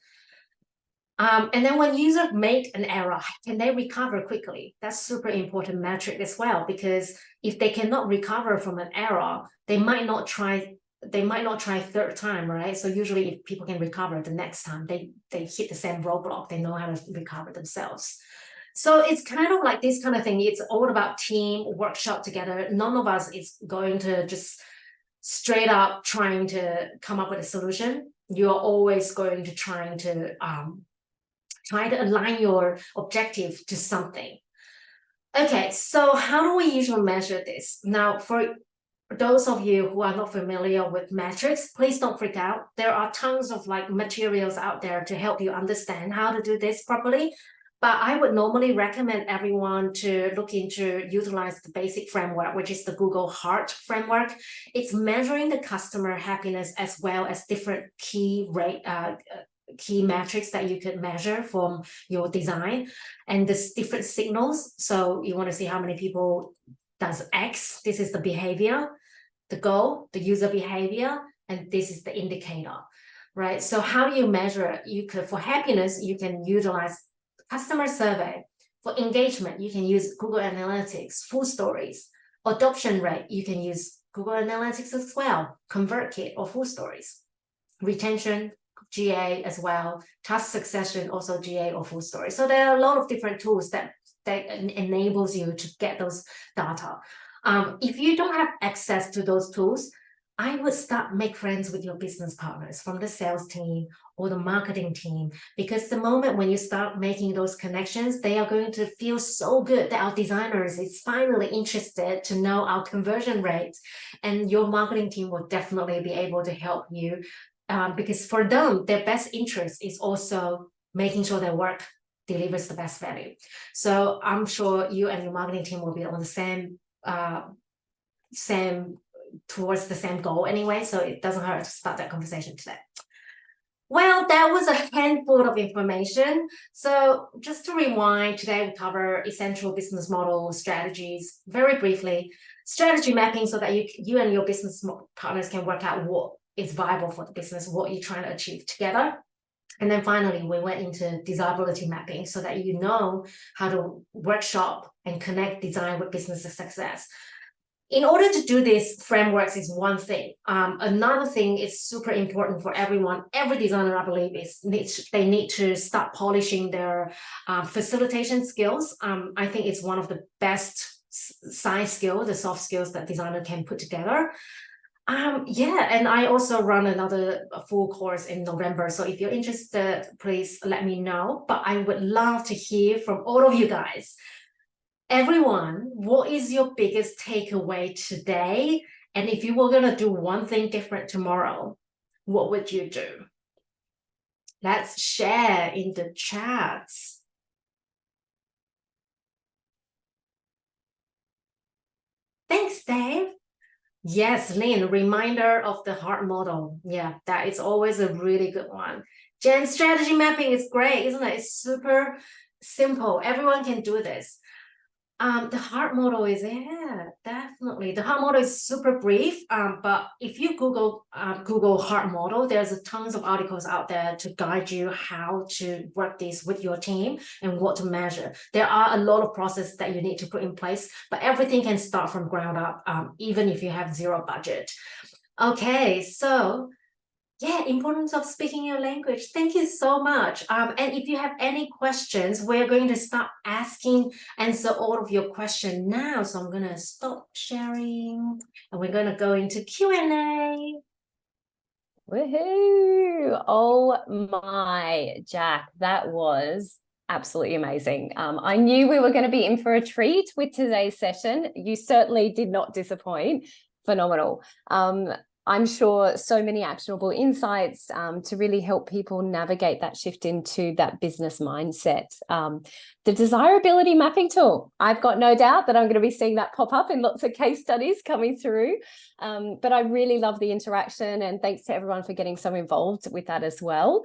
And then when users make an error, can they recover quickly? That's super important metric as well, because if they cannot recover from an error, they might not try third time, right? So usually if people can recover the next time, they hit the same roadblock, they know how to recover themselves. So it's kind of like this kind of thing. It's all about team workshop together. None of us is going to just straight up trying to come up with a solution. You're always going to try to align your objective to something. Okay, so how do we usually measure this? Now, for those of you who are not familiar with metrics, please don't freak out. There are tons of materials out there to help you understand how to do this properly. But I would normally recommend everyone to utilize the basic framework, which is the Google Heart framework. It's measuring the customer happiness as well as different key metrics that you could measure from your design, and there's different signals. So you want to see how many people does X. This is the behavior, the goal, the user behavior, and this is the indicator, right? So how do you measure it? For happiness, you can utilize customer survey. For engagement, you can use Google Analytics, FullStories. Adoption rate, you can use Google Analytics as well, ConvertKit or FullStories. Retention, GA as well. Task succession, also GA or FullStories. So there are a lot of different tools that enables you to get those data. If you don't have access to those tools, I would make friends with your business partners from the sales team or the marketing team, because the moment when you start making those connections, they are going to feel so good that our designers is finally interested to know our conversion rates, and your marketing team will definitely be able to help you, because for them, their best interest is also making sure their work delivers the best value. So I'm sure you and your marketing team will be on the same towards the same goal anyway, so it doesn't hurt to start that conversation today. Well, that was a handful of information. So just to rewind, today we cover essential business model strategies very briefly. Strategy mapping so that you and your business partners can work out what is viable for the business, what you're trying to achieve together. And then finally, we went into desirability mapping so that you know how to workshop and connect design with business success. In order to do this, frameworks is one thing. Another thing is super important for everyone. Every designer, I believe, they need to start polishing their facilitation skills. I think it's one of the best science skills, the soft skills that designer can put together. Yeah, and I also run another full course in November. So if you're interested, please let me know. But I would love to hear from all of you guys. Everyone, what is your biggest takeaway today? And if you were going to do one thing different tomorrow, what would you do? Let's share in the chats. Thanks, Dave. Yes, Lynn, reminder of the heart model. Yeah, that is always a really good one. Jen, strategy mapping is great, isn't it? It's super simple. Everyone can do this. The heart model is, yeah, definitely. The heart model is super brief. But if you Google heart model, there's tons of articles out there to guide you how to work this with your team and what to measure. There are a lot of processes that you need to put in place, but everything can start from ground up, even if you have zero budget. Okay, so yeah, importance of speaking your language. Thank you so much. And if you have any questions, we're going to start answer all of your questions now. So I'm gonna stop sharing and we're gonna go into Q&A. Woohoo! Oh my, Jack, that was absolutely amazing. I knew we were going to be in for a treat with today's session. You certainly did not disappoint. Phenomenal. I'm sure so many actionable insights to really help people navigate that shift into that business mindset. The desirability mapping tool, I've got no doubt that I'm going to be seeing that pop up in lots of case studies coming through. But I really love the interaction, and thanks to everyone for getting so involved with that as well.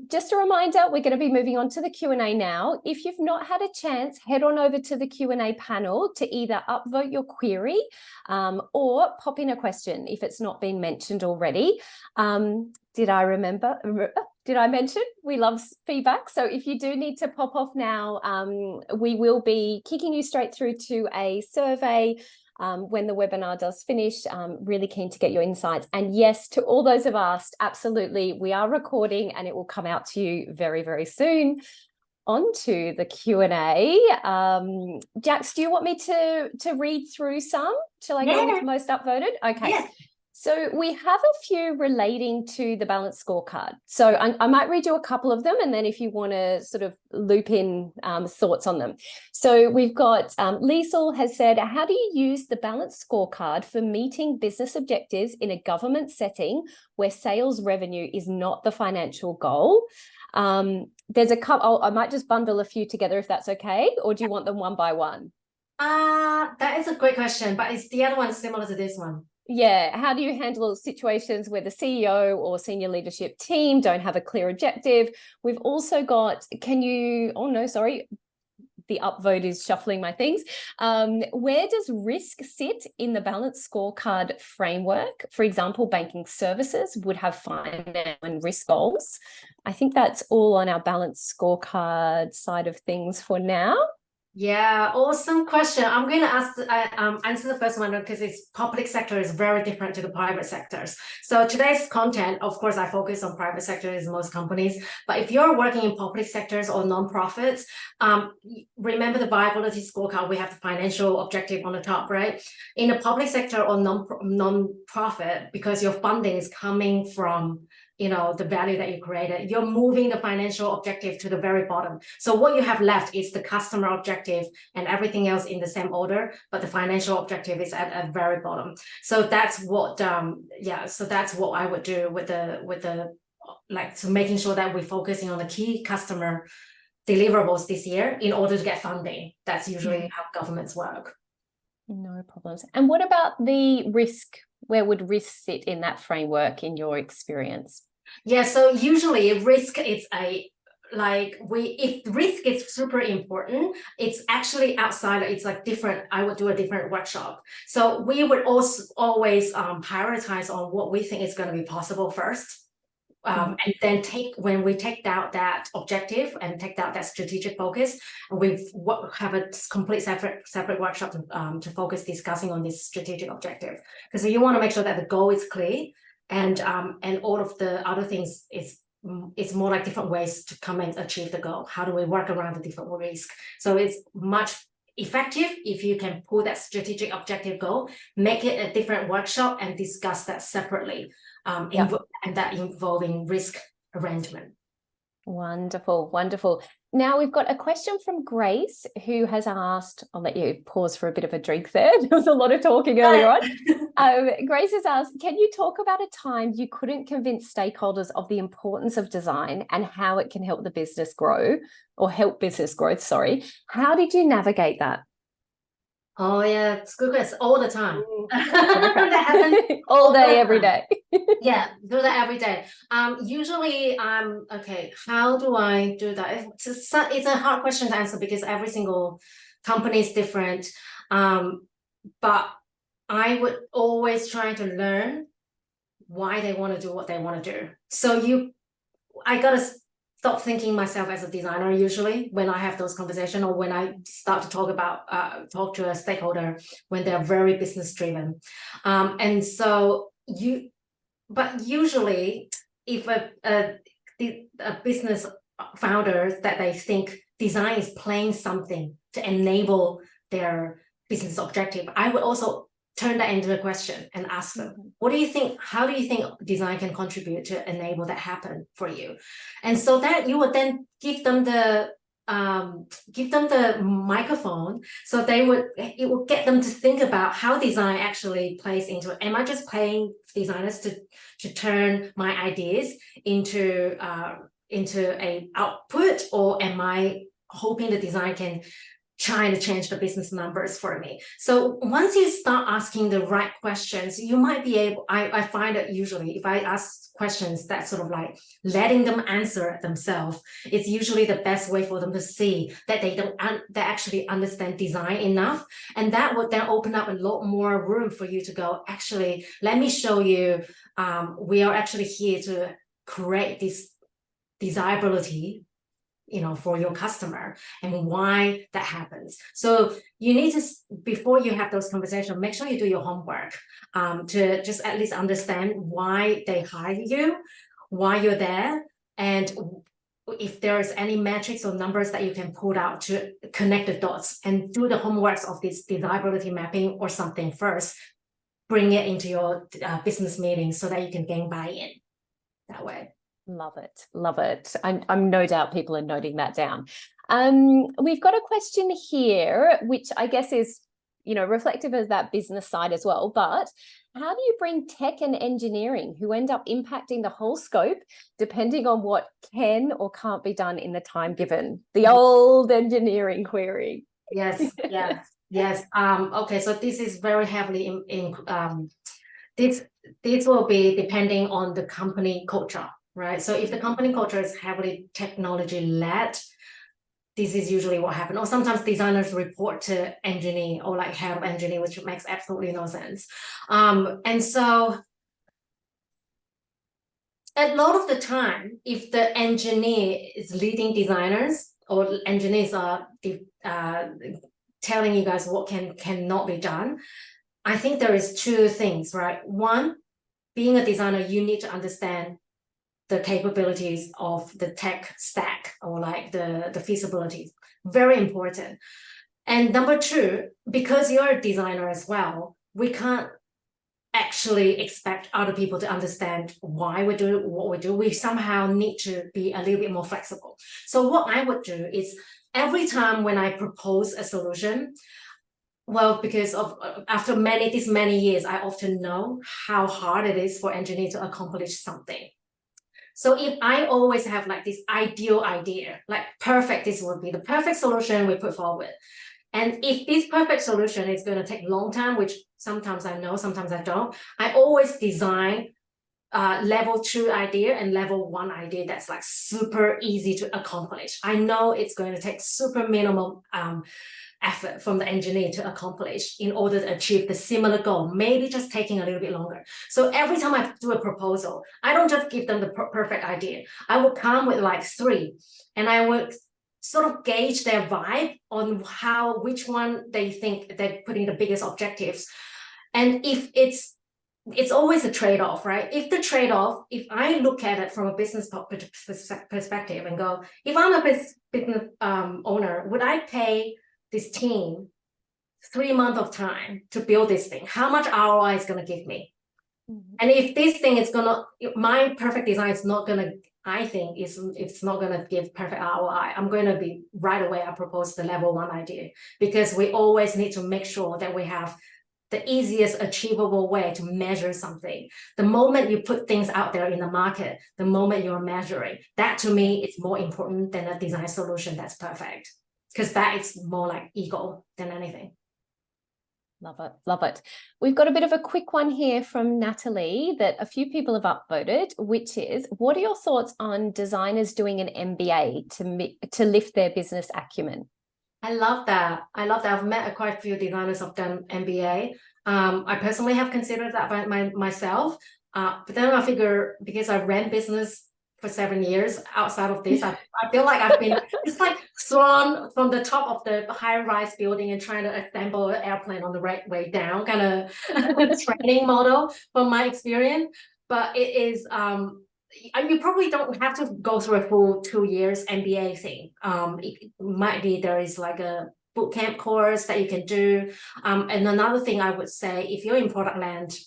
Just a reminder, we're going to be moving on to the Q&A now. If you've not had a chance, head on over to the Q&A panel to either upvote your query or pop in a question if it's not been mentioned already. Did I mention we love feedback? So if you do need to pop off now, we will be kicking you straight through to a survey when the webinar does finish. Really keen to get your insights. And yes, to all those who've asked, absolutely, we are recording and it will come out to you very, very soon. Onto the Q&A. Jax, do you want me to read through some? Shall I go with most upvoted? Okay. Yes. So we have a few relating to the balanced scorecard. So I might read you a couple of them, and then if you want to sort of loop in thoughts on them. So we've got Liesel has said, how do you use the balanced scorecard for meeting business objectives in a government setting where sales revenue is not the financial goal? There's a couple, I might just bundle a few together if that's okay, or do you want them one by one? That is a great question, but is the other one similar to this one? Yeah, how do you handle situations where the CEO or senior leadership team don't have a clear objective? We've also got, the upvote is shuffling my things. Where does risk sit in the balanced scorecard framework? For example, banking services would have finance and risk goals. I think that's all on our balanced scorecard side of things for now. Yeah, awesome question. I'm going to answer the first one because it's public sector is very different to the private sectors. So today's content, of course, I focus on private sector as most companies. But if you're working in public sectors or nonprofits, remember the viability scorecard. We have the financial objective on the top, right? In the public sector or non-profit, because your funding is coming from the value that you created, you're moving the financial objective to the very bottom. So what you have left is the customer objective and everything else in the same order, but the financial objective is at very bottom. So that's what, so that's what I would do with so making sure that we're focusing on the key customer deliverables this year in order to get funding. That's usually how governments work. No problems. And what about the risk? Where would risk sit in that framework in your experience? Yeah, so usually risk is if risk is super important, it's actually outside, it's like different. I would do a different workshop. So we would also always prioritize on what we think is going to be possible first. And then when we take out that objective and take out that strategic focus, we have a complete separate workshop to focus discussing on this strategic objective, because you want to make sure that the goal is clear, and all of the other things is it's more like different ways to come and achieve the goal. How do we work around the different risk? So it's much effective if you can pull that strategic objective goal, make it a different workshop, and discuss that separately, and that involving risk arrangement. Wonderful, wonderful. Now we've got a question from Grace, who has asked, I'll let you pause for a bit of a drink there. There was a lot of talking earlier on. Grace has asked, can you talk about a time you couldn't convince stakeholders of the importance of design and how it can help the business grow, or help business growth, sorry. How did you navigate that? Oh yeah, it's good question. All the time. That happens all day, every day. Yeah, do that every day. Usually okay, how do I do that? It's a hard question to answer because every single company is different. But I would always try to learn why they want to do what they want to do. So I gotta stop thinking myself as a designer usually when I have those conversations, or when I start to talk to a stakeholder when they're very business driven. But usually if a business founder that they think design is playing something to enable their business objective, I would also turn that into a question and ask them, what do you think, how do you think design can contribute to enable that happen for you? And so that you would then give them the microphone, so it would get them to think about how design actually plays into it. Am I just paying designers to turn my ideas into a output, or am I hoping the design can trying to change the business numbers for me? So once you start asking the right questions, you might be able, I find that usually if I ask questions that sort of like letting them answer themselves, it's usually the best way for them to see that they actually understand design enough. And that would then open up a lot more room for you to go, actually, let me show you, we are actually here to create this desirability, for your customer, and why that happens. So you need to, before you have those conversations, make sure you do your homework, to just at least understand why they hire you, why you're there, and if there's any metrics or numbers that you can pull out to connect the dots, and do the homeworks of this desirability mapping or something first. Bring it into your business meeting so that you can gain buy-in that way. Love it. Love it. I'm no doubt people are noting that down. We've got a question here, which I guess is, reflective of that business side as well. But how do you bring tech and engineering, who end up impacting the whole scope, depending on what can or can't be done in the time given? The old engineering query. Yes, yes, yes. Okay, so this is very heavily this will be depending on the company culture. Right. So if the company culture is heavily technology led, this is usually what happens. Or sometimes designers report to engineer or like head of engineer, which makes absolutely no sense. And so a lot of the time, if the engineer is leading designers, or engineers are telling you guys what cannot be done, I think there is two things, right? One, being a designer, you need to understand the capabilities of the tech stack, or like the feasibility. Very important. And number two, because you're a designer as well, we can't actually expect other people to understand why we do what we do. We somehow need to be a little bit more flexible. So what I would do is, every time when I propose a solution, well, because of after these many years, I often know how hard it is for engineers to accomplish something. So if I always have like this ideal idea, like perfect, this would be the perfect solution we put forward. And if this perfect solution is going to take a long time, which sometimes I know, sometimes I don't, I always design level 2 idea and level 1 idea that's like super easy to accomplish. I know it's going to take super minimal effort from the engineer to accomplish in order to achieve the similar goal, maybe just taking a little bit longer. So every time I do a proposal, I don't just give them the perfect idea. I will come with like 3, and I would sort of gauge their vibe on which one they think they're putting the biggest objectives. And if it's always a trade-off, right? If I look at it from a business perspective and go, if I'm a business owner, would I pay this team 3 months of time to build this thing? How much ROI is going to give me? And if this thing is my perfect design is not going to, I think it's not going to give perfect ROI, I'm going to be right away, I propose the level 1 idea, because we always need to make sure that we have the easiest achievable way to measure something. The moment you put things out there in the market, the moment you're measuring, that to me is more important than a design solution that's perfect, because that is more like ego than anything. Love it. Love it. We've got a bit of a quick one here from Natalie that a few people have upvoted, which is, what are your thoughts on designers doing an MBA to lift their business acumen? I love that. I've met quite a few designers who've done MBA. I personally have considered that by myself. But then I figure, because I ran business for 7 years outside of this, I feel like I've been just like thrown from the top of the high-rise building and trying to assemble an airplane on the right way down, kind of training model from my experience. But it is you probably don't have to go through a full 2 years MBA thing. It might be there is like a bootcamp course that you can do. And another thing I would say, if you're in product land,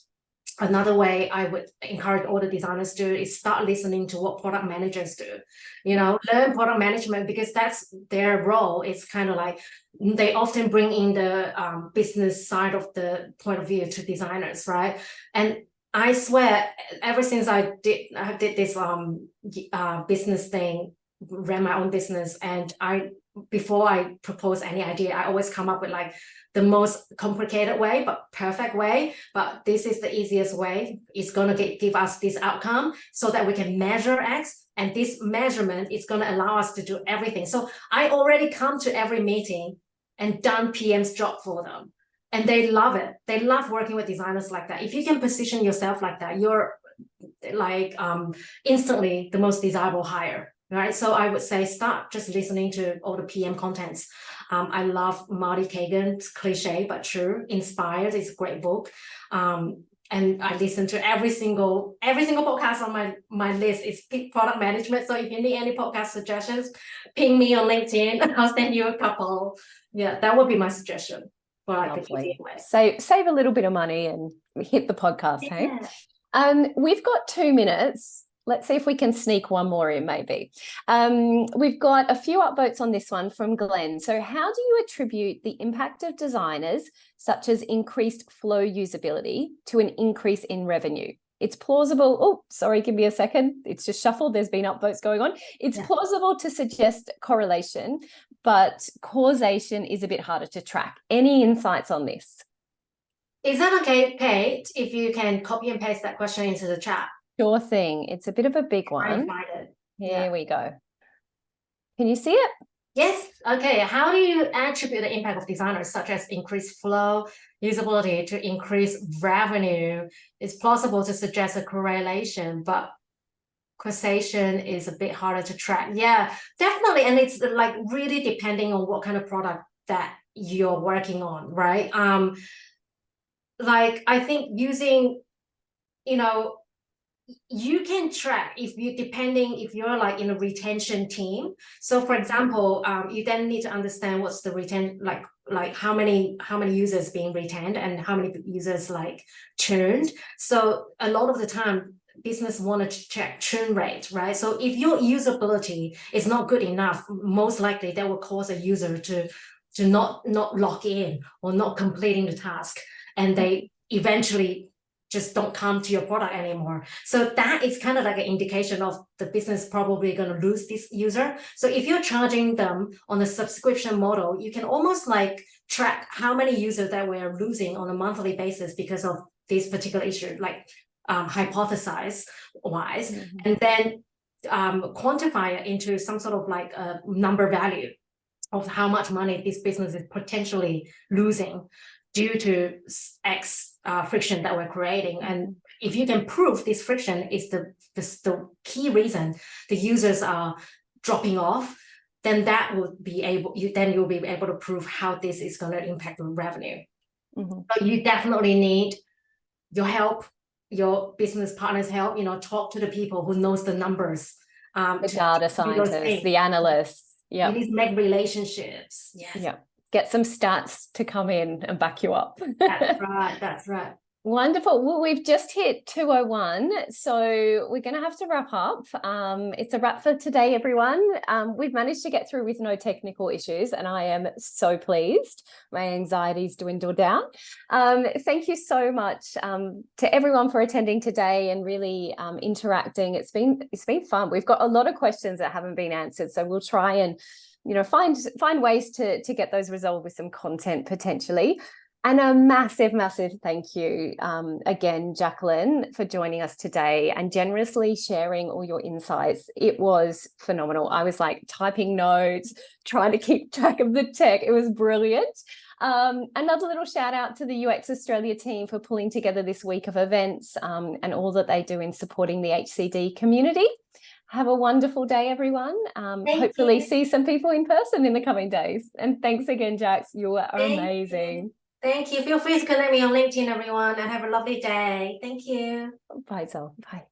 another way I would encourage all the designers to do is start listening to what product managers do. Learn product management, because that's their role. It's kind of like they often bring in the business side of the point of view to designers, right? And I swear, ever since I did this business thing, ran my own business, and before I propose any idea, I always come up with like the most complicated way, but perfect way. But this is the easiest way. It's going to give us this outcome so that we can measure X. And this measurement is going to allow us to do everything. So I already come to every meeting and done PM's job for them. And they love it. They love working with designers like that. If you can position yourself like that, you're like instantly the most desirable hire. Right. So I would say start just listening to all the PM contents. I love Marty Kagan's Cliche But True. Inspired is a great book. And I listen to every single podcast on my list is product management. So if you need any podcast suggestions, ping me on LinkedIn. I'll send you a couple. Yeah, that would be my suggestion. Lovely. Save a little bit of money and hit the podcast. Yeah. Hey, we've got 2 minutes. Let's see if we can sneak one more in, maybe. We've got a few upvotes on this one from Glenn. So how do you attribute the impact of designers, such as increased flow usability, to an increase in revenue? It's plausible. Oh, sorry, give me a second. It's just shuffled. There's been upvotes going on. It's plausible to suggest correlation, but causation is a bit harder to track. Any insights on this? Is that okay, Kate, if you can copy and paste that question into the chat? Sure thing. It's a bit of a big one. Here we go. Can you see it? Yes. Okay. How do you attribute the impact of designers, such as increased flow, usability, to increase revenue? It's plausible to suggest a correlation, but causation is a bit harder to track. Yeah, definitely. And it's like really depending on what kind of product that you're working on, right? Like I think using, you can track if you're like in a retention team. So for example, you then need to understand what's the like how many users being retained and how many users like churned. So a lot of the time business want to check churn rate, right? So if your usability is not good enough, most likely that will cause a user to not log in or not completing the task, and they eventually just don't come to your product anymore. So that is kind of like an indication of the business probably going to lose this user. So if you're charging them on a subscription model, you can almost like track how many users that we're losing on a monthly basis because of this particular issue. Like hypothesize wise, and then quantify it into some sort of like a number value of how much money this business is potentially losing due to X friction that we're creating. And if you can prove this friction is the key reason the users are dropping off, then that will be able, you'll be able to prove how this is going to impact the revenue. So you definitely need your help, your business partners' help. Talk to the people who knows the numbers, the data scientists, the analysts. Yeah, you need to make relationships. Yes. Yeah, get some stats to come in and back you up. That's right. Wonderful. Well, we've just hit 2:01, so we're going to have to wrap up. It's a wrap for today, everyone. We've managed to get through with no technical issues, and I am so pleased. My anxiety's dwindled down. Thank you so much to everyone for attending today and really interacting. It's been fun. We've got a lot of questions that haven't been answered, so we'll try and find ways to get those resolved with some content potentially. And a massive, massive thank you again, Jacqueline, for joining us today and generously sharing all your insights. It was phenomenal. I was like typing notes, trying to keep track of the tech. It was brilliant. Another little shout out to the UX Australia team for pulling together this week of events and all that they do in supporting the HCD community. Have a wonderful day, everyone. Hopefully see some people in person in the coming days. And thanks again, Jax. You are amazing. Thank you. Feel free to connect me on LinkedIn, everyone, and have a lovely day. Thank you. Bye, Sol. Bye.